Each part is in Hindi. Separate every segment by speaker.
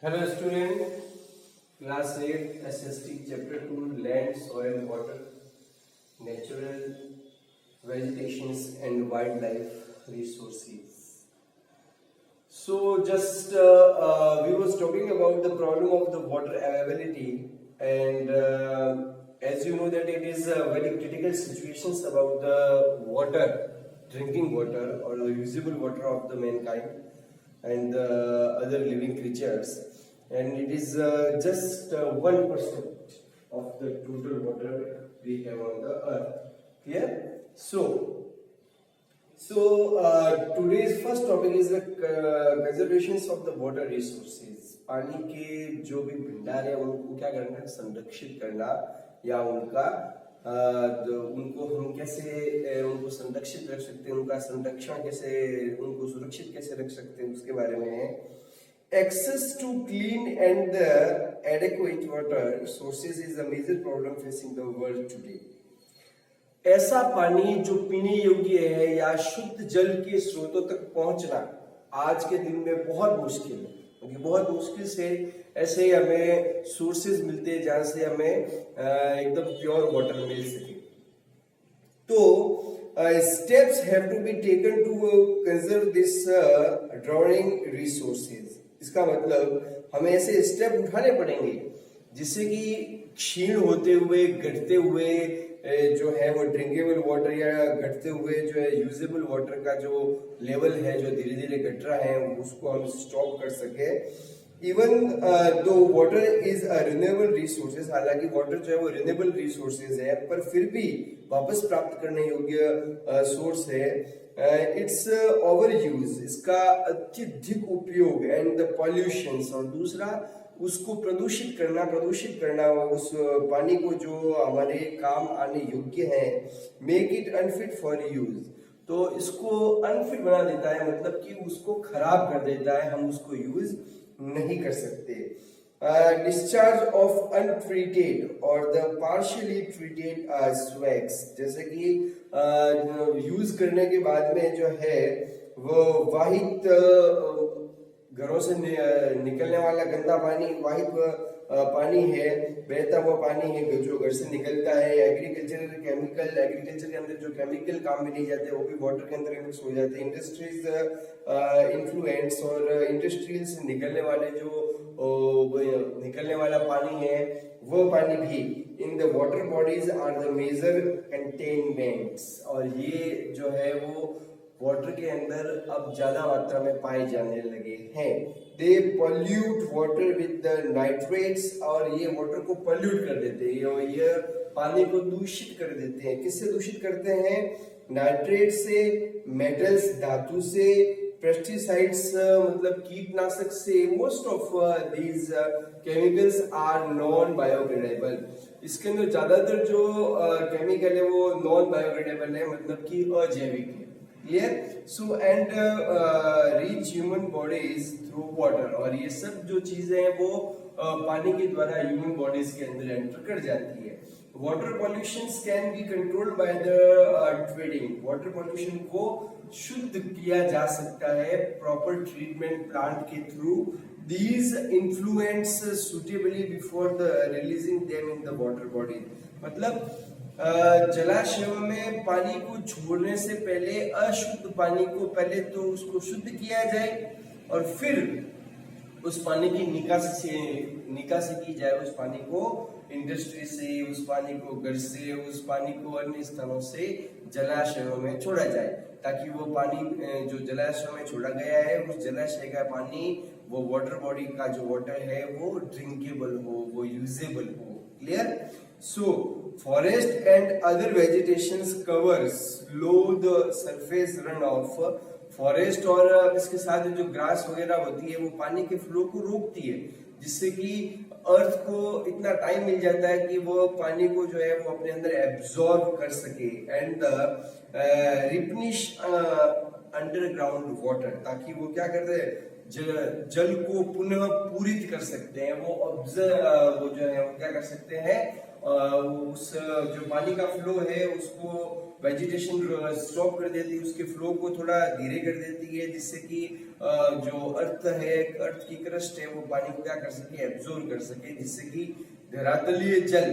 Speaker 1: Hello student, class 8 SST chapter 2 land, soil, water, natural vegetations and wildlife resources. So just we was talking about the problem of the water availability and as you know that it is very critical situations about the water, drinking water or the usable water of the mankind and other living creatures, and it is just 1% of the total water we have on the earth. Clear? Today's first topic is the conservations of the water resources. पानी के जो भी भंडार है उनको क्या करना है, संरक्षित करना, या उनको हम कैसे उनको संरक्षित रख सकते हैं, उनका संरक्षण कैसे, उनको सुरक्षित कैसे रख सकते हैं, उसके बारे में है। Access to clean and adequate water sources is a major problem facing the world today. ऐसा पानी जो पीने योग्य है या शुद्ध जल के स्रोतों तक पहुंचना आज के दिन में बहुत मुश्किल है, क्योंकि बहुत मुश्किल से ऐसे ही हमें सोर्सेज मिलते हैं जहां से हमें एकदम प्योर वाटर मिल सके। तो steps have to be taken to conserve this drowning resources. इसका मतलब हमें ऐसे स्टेप उठाने पड़ेंगे जिससे कि क्षीण होते हुए, घटते हुए जो है वो ड्रिंकेबल वाटर या घटते हुए जो है यूजेबल वाटर का जो लेवल है जो धीरे धीरे घट रहा है उसको हम स्टॉप कर सके। Even though water is a renewable resources, हालांकि वाटर जो है वो रिन्यूएबल रिसोर्सेज है पर फिर भी वापस प्राप्त करने योग्य सोर्स है। इट्स ओवर यूज, इसका अत्यधिक उपयोग एंड द पॉल्यूशन, और दूसरा उसको प्रदूषित करना उस पानी को जो हमारे काम आने योग्य है, make it unfit for use. तो इसको अनफिट बना देता है, मतलब कि उसको खराब कर देता है, हम उसको यूज नहीं कर सकते। डिस्चार्ज ऑफ अनट्रीटेड और द पार्शियली ट्रीटेड स्वैग्स, जैसे कि यूज करने के बाद में जो है वो वाहित घरों से निकलने वाला गंदा पानी, वाहित पानी है, बहता हुआ पानी है जो घर से निकलता है। एग्रीकल्चर के अंदर जो केमिकल काम में नहीं जाते वो भी वाटर के अंदर मिक्स हो जाते हैं। इंडस्ट्रीज इन्फ्लुएंस और इंडस्ट्रियल से निकलने वाले जो निकलने वाला पानी है वो पानी भी in the water bodies are the major containments, और ये जो है वो वाटर के अंदर अब ज्यादा मात्रा में पाए जाने लगे हैं। They pollute water with the nitrates, और ये वाटर को पॉल्यूट कर देते हैं, ये पानी को दूषित कर देते हैं। किससे दूषित करते हैं? नाइट्रेट से, मेटल्स धातु से, पेस्टिसाइड्स मतलब कीटनाशक से। Most of these chemicals are non biodegradable. इसके अंदर ज्यादातर जो केमिकल है वो नॉन बायोडिग्रेडेबल है, मतलब कि अजैविक है। Clear? So and reach human bodies through water, और ये सब जो चीजें हैं वो पानी के द्वारा ह्यूमन बॉडीज के अंदर एंटर कर जाती है। Water pollution can be controlled by the trading, water pollution को शुद्ध किया जा सकता है प्रॉपर ट्रीटमेंट प्लांट के through. These influence suitably before the releasing them in the water body, मतलब जलाशयों में पानी को छोड़ने से पहले अशुद्ध पानी को पहले तो उसको शुद्ध किया जाए और फिर उस पानी की निकासी की जाए। उस पानी को इंडस्ट्री से, उस पानी को घर से, उस पानी को अन्य स्थानों से जलाशयों में छोड़ा जाए, ताकि वो पानी जो जलाशयों में छोड़ा गया है उस जलाशय का पानी, वो वाटर बॉडी का जो वाटर है वो ड्रिंकेबल हो, वो यूजेबल हो। Clear? So, forest and other vegetations covers low the surface runoff. Forest और इसके साथ जो ग्रास वगैरह होती है वो पानी के फ्लो को रोकती है, जिससे कि अर्थ को इतना टाइम मिल जाता है कि वो पानी को जो है वो अपने अंदर एब्जॉर्ब कर सके एंड रिप्निश अंडरग्राउंड वाटर, ताकि वो क्या करते हैं जल को पुनः पूरित कर सकते हैं। वो जो है वो क्या कर सकते हैं, उस जो पानी का फ्लो है उसको वेजिटेशन स्टॉप कर देती है, उसके फ्लो को थोड़ा धीरे कर देती है, जिससे कि जो अर्थ है, अर्थ की क्रस्ट है, वो पानी को क्या कर सके, एब्जॉर्ब कर सके, जिससे कि धरातलीय जल,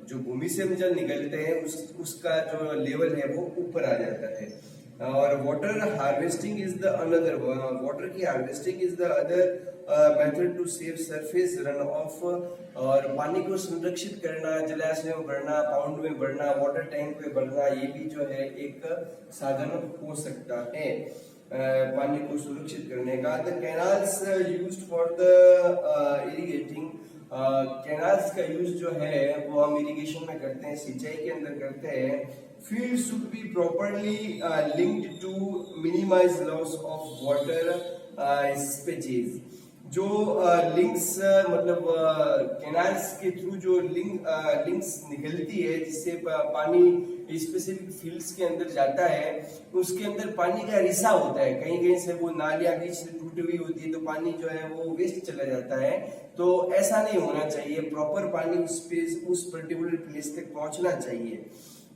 Speaker 1: जो भूमि से हम जल निकलते हैं, उसका जो लेवल है वो ऊपर आ जाता है। और water harvesting is the another, water की harvesting is the other method to save surface run off. और पानी को संरक्षित करना, जलाशय में भरना, पाउंड में भरना, वाटर टैंक में भरना, ये भी जो है एक साधन हो सकता है पानी को सुरक्षित करने का। The canals used for the irrigating, canals का यूज जो है वो हम इरिगेशन में करते हैं, सिंचाई के अंदर करते हैं। Field should be properly linked to minimise loss of water seepages. जो लिंक्स मतलब कैनाल्स के थ्रू जो लिंक्स निकलती है, जिससे पानी स्पेसिफिक फील्ड्स के अंदर जाता है, उसके अंदर पानी का रिसाव होता है, कहीं कहीं से वो नालियां बीच से टूटी हुई होती है, तो पानी जो है वो वेस्ट चला जाता है। तो ऐसा नहीं होना चाहिए, प्रॉपर पानी उस पर्टिकुलर प्लेस तक पहुंचना चाहिए।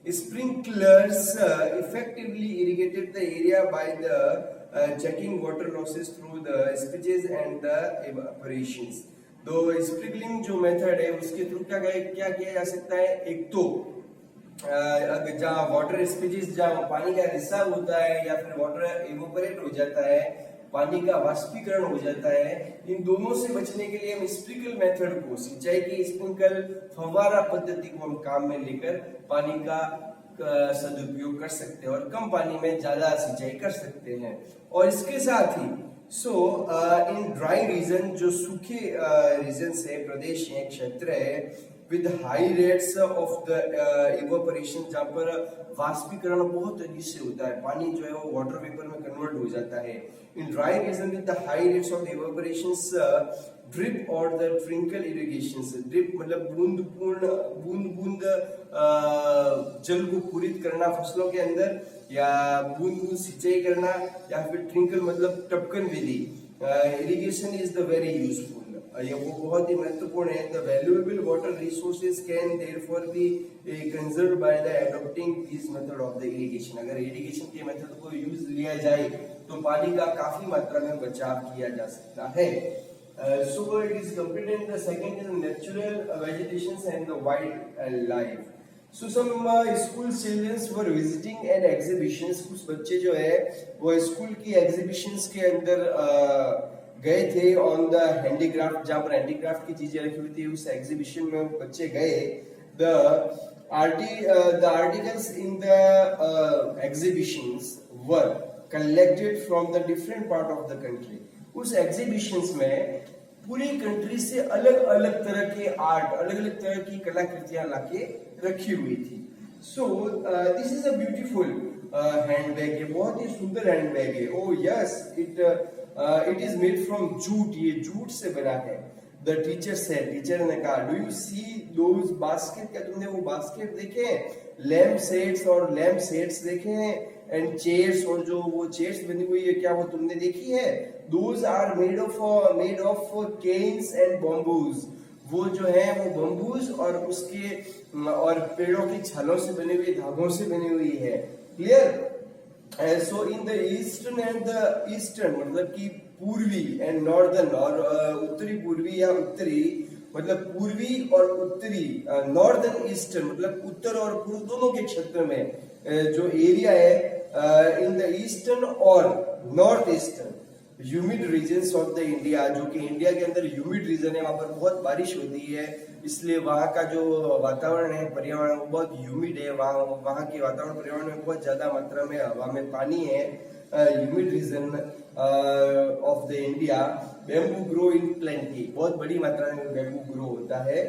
Speaker 1: Sprinklers effectively irrigated the area by the checking water losses through the spillages and the evaporations। तो स्प्रिंकलिंग जो मेथड है उसके थ्रू क्या किया जा सकता है, एक तो जहाँ वाटर स्पिजेस, जहाँ पानी का रिसाव होता है या फिर वाटर इवोपरेट हो जाता है, पानी का वाष्पीकरण हो जाता है, इन दोनों से बचने के लिए हम स्प्रिंकल मेथड को, सिंचाई की स्प्रिंकल फव्वारा पद्धति को हम काम में लेकर पानी का सदुपयोग कर सकते हैं और कम पानी में ज्यादा सिंचाई कर सकते हैं। और इसके साथ ही इन ड्राई रीजन, जो सूखे रीजन है, प्रदेश है, क्षेत्र है, with high rates of the evaporation, जहाँ पर वाष्पीकरण बहुत तेजी से होता है, पानी जो है वो वाटर वेपर में कन्वर्ट हो जाता है। In dry region with the high rates of evaporations, drip और द ट्रिंकल इरिगेशंस। ड्रिप मतलब बूंद जल को पूरित करना फसलों के अंदर, या बूंद सिंचाई करना, या फिर ट्रिंकल मतलब टपकन विधि। Irrigation is the very useful, ये वो बहुत ही महत्वपूर्ण है। The valuable water resources can therefore be conserved by the adopting this method of the irrigation. अगर इरिगेशन के मेथड को यूज लिया जाए तो पानी का काफी मात्रा में बचाव किया जा सकता है। So it is completed. The second is natural vegetations and the wildlife. So some school children were visiting an exhibitions। कुछ बच्चे जो है वो स्कूल की एग्जीबिशंस के अंदर गए थे ऑन द हैंडीक्राफ्ट, जहाँ पर हैंडीक्राफ्ट की चीजें रखी हुई थी, उस एग्जीबिशन में बच्चे गए। The articles in the exhibitions were collected from the different part of the country। उस एग्जीबिशंस में पूरी कंट्री से अलग अलग तरह के आर्ट, अलग अलग तरह की कलाकृतियां लाके रखी हुई थी। So this is a beautiful handbag, ये बहुत ही सुंदर हैंडबैग है। ओ yes, it is made from jute, ये जूट से बना है। द टीचर से, टीचर ने कहा, do you see those basket, क्या तुमने वो बास्केट देखे हैं? लैम्प सेट्स और लैम्प सेट्स देखे हैं? एंड चेयर्स, और जो वो चेयर्स बनी हुई है, क्या वो तुमने देखी है? Those are made of canes and bamboos. वो जो है वो बम्बूज और पेड़ों की छालों से बनी हुई, धागों से बनी हुई है। Clear? So in the eastern and the eastern मतलब कि पूर्वी एंड नॉर्दर्न, और उत्तरी पूर्वी या उत्तरी मतलब पूर्वी और उत्तरी, नॉर्दर्न ईस्टर्न मतलब उत्तर और पूर्व दोनों के क्षेत्र में जो एरिया है, इन द ईस्टर्न और north eastern humid regions of the India, जो कि इंडिया के अंदर ह्यूमिड रीजन है, वहां पर बहुत बारिश होती है, इसलिए वहां का जो वातावरण है, पर्यावरण, वो बहुत ह्यूमिड है। वहां के वातावरण पर्यावरण में बहुत ज्यादा मात्रा में हवा में पानी है। Humid region of the India, bamboo grow in plenty, बहुत बड़ी मात्रा में बैम्बू ग्रो होता है।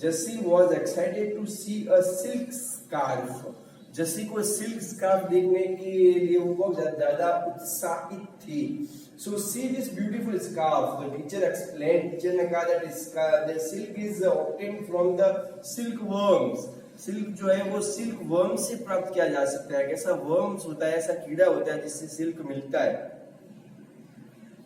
Speaker 1: Jassi was excited to see a silk scarf, Jassi को सिल्क स्कार्फ देखने के लिए वो बहुत ज्यादा उत्साहित थी। So see this beautiful scarf, the teacher explained, teacher ने कहा that the silk is obtained from the silkworms। Silk जो है वो सिल्क वर्म से प्राप्त किया जा सकता है। कैसा वर्म्स होता है, ऐसा कीड़ा होता है जिससे सिल्क मिलता है।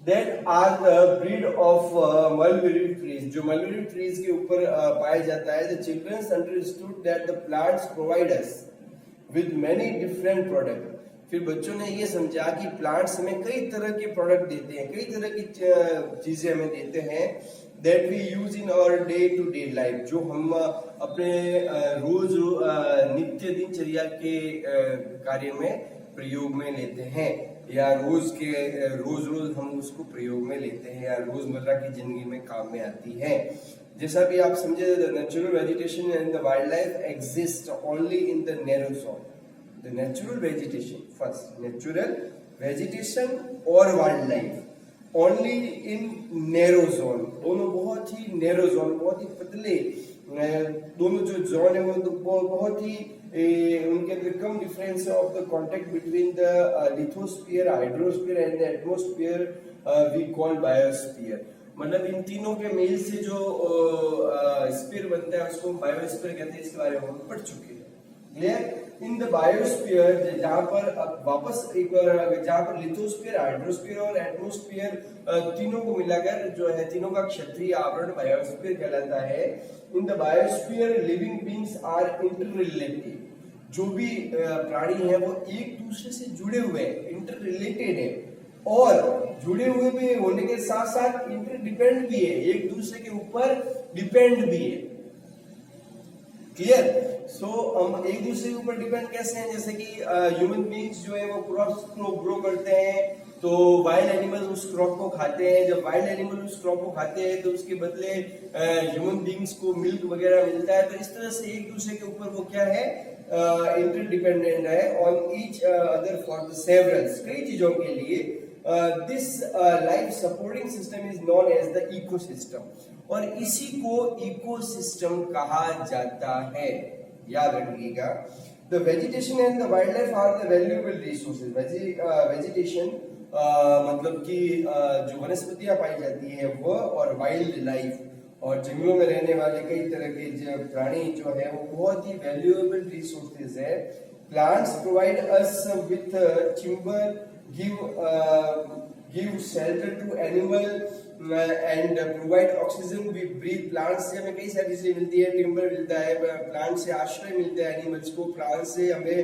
Speaker 1: That are the breed of mulberry trees, जो mulberry trees के ऊपर पाया जाता है। The children understood that the plants provide us with many different products। फिर बच्चों ने ये समझा कि प्लांट्स हमें कई तरह के प्रोडक्ट देते हैं, कई तरह की चीजें हमें देते हैं that we use in our day to day life, जो हम अपने रोज नित्य दिनचर्या के कार्य में प्रयोग में लेते हैं, या रोज रोज हम उसको प्रयोग में लेते हैं, या रोजमर्रा की जिंदगी में काम में आती है। जैसा भी आप समझे, the natural vegetation and the wildlife exist only in the narrow zone. The natural vegetation, first natural vegetation और wildlife only in narrow zone, दोनों बहुत ही नैरो जोन, बहुत ही पतले दोनों जो जोन है वो बहुत ही उनके अंदर कम डिफरेंस है of the contact between the lithosphere, hydrosphere and the atmosphere we call biosphere. मतलब इन तीनों के मेल से जो स्फीयर बनता है उसको बायोस्फीयर कहते हैं, इसके बारे में हम पढ़ चुके हैं। क्लियर? इन द बायोस्फीयर, जहां पर वापस एक बार, जहां पर लिथोस्फीयर, हाइड्रोस्फीयर और एटमॉस्फेयर तीनों को मिलाकर जो है, तीनों का क्षेत्रीय आवरण बायोस्फीयर कहलाता है। In the biosphere living beings are interrelated, जो भी प्राणी हैं वो एक दूसरे से जुड़े हुए हैं, इंटर रिलेटेड है, और जुड़े हुए भी होने के साथ साथ इंटरडिपेंड भी है, एक दूसरे के ऊपर डिपेंड भी है। क्लियर? सो हम एक दूसरे के ऊपर डिपेंड कैसे हैं? जैसे कि ह्यूमन बीइंग्स जो है वो क्रॉप्स को ग्रो करते हैं, तो वाइल्ड एनिमल्स उस क्रॉप को खाते हैं। जब वाइल्ड एनिमल उस क्रॉप को खाते हैं तो उसके बदले ह्यूमन बीइंग्स को मिल्क वगैरह मिलता है। तो इस तरह से एक दूसरे के ऊपर वो क्या है, इंटरडिपेंडेंट है on each other for the severals, कई चीजों के लिए। This life supporting system is known as the ecosystem, और इसी को इकोसिस्टम कहा जाता है, याद रखिएगा। The vegetation and the wildlife are the valuable resources. Vegetation मतलब कि जो वनस्पतियां पाई जाती है वह, और वाइल्ड लाइफ और जंगलों में रहने वाले कई तरह के जो प्राणी जो है वो बहुत ही वैल्यूएबल रिसोर्सेज है। Plants provide us with timber, give shelter to animal and provide oxygen we breathe। Plant से हमें कई सारी चीजें मिलती है, टिम्बर मिलता है, प्लांट से आश्रय मिलता है एनिमल्स को, प्लांट से हमें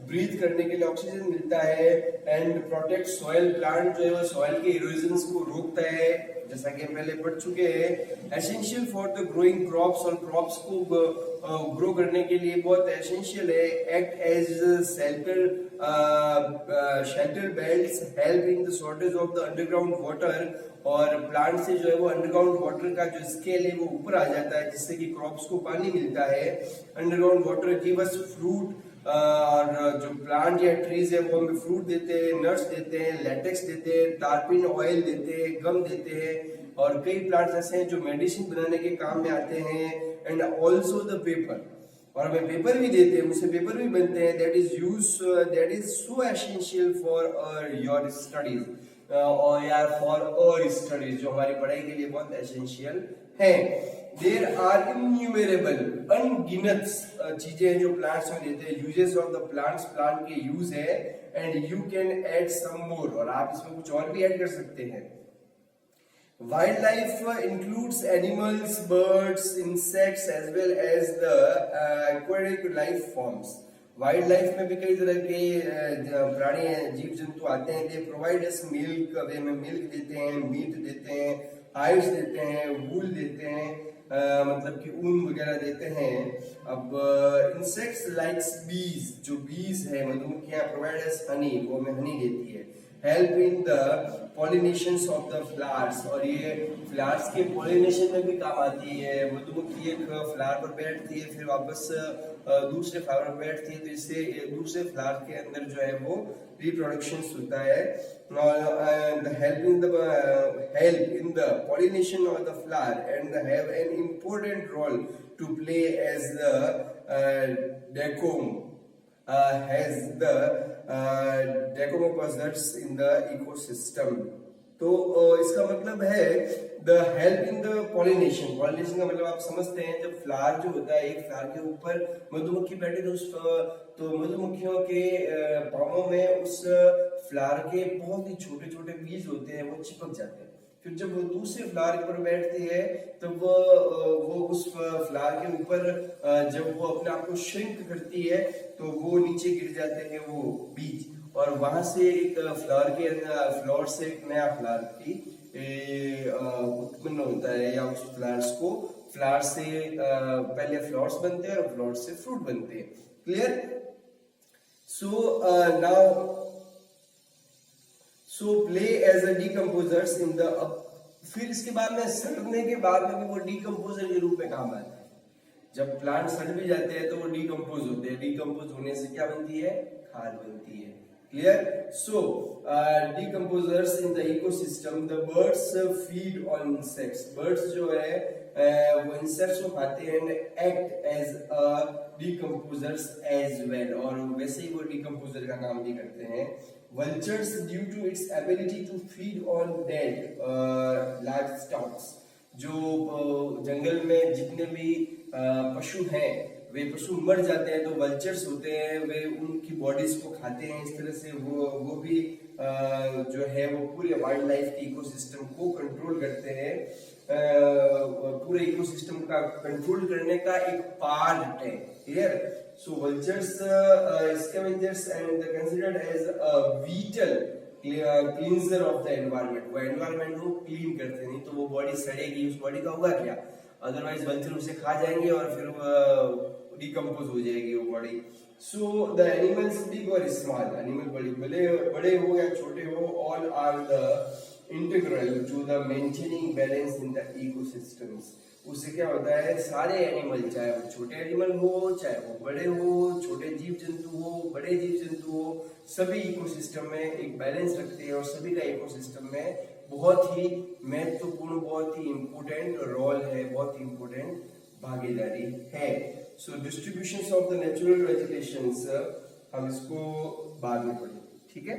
Speaker 1: ब्रीथ करने के लिए ऑक्सीजन मिलता है, एंड प्रोटेक्ट सॉइल, प्लांट जो है वो सॉइल के इरोजन को रोकता है, जैसा कि हम पहले पढ़ चुके हैं। Essential for the growing crops, और क्रॉप्स को ग्रो करने के लिए बहुत एसेंशियल है। Act as shelter belts, help in the shortage of the underground water, और प्लांट से जो है वो अंडरग्राउंड वाटर का जो स्केल है वो ऊपर आ जाता है, जिससे कि क्रॉप्स को पानी मिलता है। Underground water give us fruit, और जो प्लांट या ट्रीज है वो हमें फ्रूट देते हैं, नट्स देते हैं, लेटेक्स देते हैं, टार्पिन ऑयल देते हैं, गम देते हैं, और कई प्लांट्स ऐसे हैं जो मेडिसिन बनाने के काम में आते हैं। एंड ऑल्सो द पेपर, और हमें पेपर भी देते हैं, उससे पेपर भी बनते हैं, that is so essential for your studies, और यार फॉर और स्टडीज, जो हमारी पढ़ाई के लिए बहुत एसेंशियल है। देयर आर इन्यूमरेबल, अनगिनत चीजें हैं जो प्लांट्स में देते हैं। Uses of the plants, plant के यूज है, and you can add some more, और आप इसमें कुछ और भी ऐड कर सकते हैं। Wild life includes animals, birds, insects as well as the aquatic life forms. Wild life में भी कई तरह के प्राणी जीव जंतु आते हैं। दे प्रोवाइड अस मिल्क, वे हमें मिल्क देते हैं, मीट देते हैं, हाइड्स देते हैं, वूल देते हैं, मतलब कि ऊन वगैरह देते हैं। अब इंसेक्ट्स लाइक्स बीज, जो बीज है मधुमक्खियां, प्रोवाइड अस हनी, वो हमें हनी देती है। Help in the pollination of the flowers, और ये फ्लावर्स के पॉलिनेशन में भी काम आती है। मधुमक्खी एक फ्लावर पर बैठती है, फिर वापस दूसरे फ्लावर पर बैठती है, तो इससे दूसरे फ्लावर के अंदर जो है वो रिप्रोडक्शन होता है। help in the pollination of the flower, and have an important role to play as the decomposers in the ecosystem। तो इसका मतलब है the help in the pollination. Pollination का मतलब आप समझते हैं, जब फ्लावर जो होता है, एक फ्लावर के ऊपर मधुमक्खी बैठे तो मधुमक्खियों के पाँवों में उस फ्लावर के बहुत ही छोटे छोटे बीज होते हैं, वो चिपक जाते हैं। फिर जब वो दूसरे फ्लावर पर बैठती है तो वो उस फ्लावर के ऊपर जब वो अपने आप को श्रिंक करती है तो वो नीचे गिर जाते हैं वो बीज, और वहां से एक फ्लावर से एक नया फ्लावर की उत्पन्न होता है, या उस फ्लावर से पहले फ्लावर्स बनते हैं और फ्लावर से फ्रूट बनते हैं। Clear? So now play as a decomposers in the, फिर इसके बाद में सड़ने के बाद में भी वो डिकम्पोजर के रूप में काम आता है। जब प्लांट सड़ भी जाते हैं तो वो डिकम्पोज होते हैं, डिकम्पोज होने से क्या बनती है? खाद बनती है। Clear? So decomposers in the ecosystem, the birds feed on insects, birds जो है वो इंसेक्ट्स को खाते हैं, and act as a decomposers as well, और वैसे ही वो डिकम्पोजर का काम भी करते हैं। Vultures, due to its ability to feed on dead large stalks, जो जंगल में जितने भी पशु हैं वे पशु मर जाते हैं, तो वल्चर्स होते हैं, वे उनकी बॉडीज को खाते हैं। इस तरह से वो भी जो है वो पूरे वाइल्ड लाइफ के इकोसिस्टम को कंट्रोल करते हैं। पूरे इकोसिस्टम का कंट्रोल करने का एक पार्ट है। Clear? So vultures, scavengers and considered as a vital cleanser of the environment. वो environment को clean करते हैं, नहीं तो वो बॉडी सड़ेगी, उस बॉडी का होगा क्या? अदरवाइज वल्चर उसे खा जाएंगे और फिर डिकम्पोज हो जाएगी वो body. So the animals big और स्मॉल, एनिमल बड़े हो या छोटे हो, all are the integral to the maintaining balance in the ecosystems. उससे क्या होता है, सारे एनिमल, चाहे वो छोटे एनिमल हो, चाहे वो बड़े हो, छोटे जीव जंतु हो, बड़े जीव जंतु हो, सभी इकोसिस्टम में एक बैलेंस रखते हैं, और सभी का इकोसिस्टम में बहुत ही महत्वपूर्ण, बहुत ही इंपोर्टेंट रोल है, बहुत ही इंपोर्टेंट भागीदारी है। So distribution of the natural vegetations हम इसको बाद में पढ़ेंगे। ठीक है?